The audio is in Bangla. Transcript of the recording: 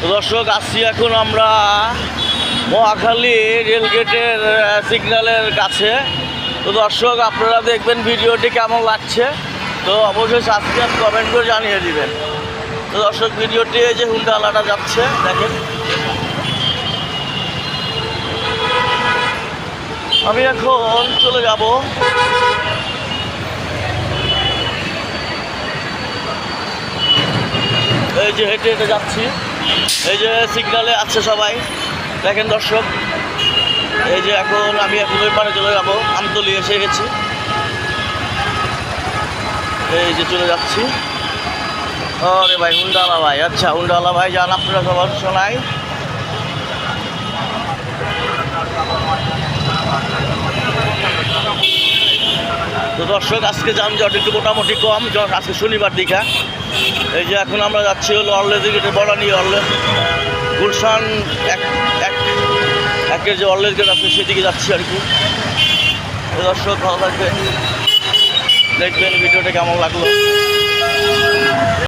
তো দর্শক আসছি এখন আমরা মহাখালী রেলগেটের সিগন্যালের কাছে। তো দর্শক আপনারা দেখবেন ভিডিওটি কেমন লাগছে, তো অবশ্যই সাবস্ক্রাইব কমেন্ট করে জানিয়ে দিবেন। তো দর্শক ভিডিওটি এই যে হুন্ডাওয়ালাটা যাচ্ছে দেখেন। আমি এখন চলে যাব এই যে হেঁটে হেঁটে যাচ্ছি, এই যে সিগন্যালে আছে সবাই দেখেন দর্শক। এই যে এখন আমি ওই পারে চলে যাবো, আমতলি এসে গেছি, এই যে চলে যাচ্ছি। আরে ভাই হুন্ডাওয়ালা ভাই, আচ্ছা হুন্ডাওয়ালা ভাই যান আপনারা সবার শোনাই। তো দর্শক আজকে যানজট একটু মোটামুটি কম, আজকে শনিবার দিঘা। এই যে এখন আমরা যাচ্ছি হলো অরলেজ গেটের বড়ানি অরলেজ গুলশান একের যে অরলেজ গেট আছে সেদিকে যাচ্ছি আর কি। তো দর্শক ভালো থাকবেন, দেখবেন ভিডিওটা কেমন লাগলো।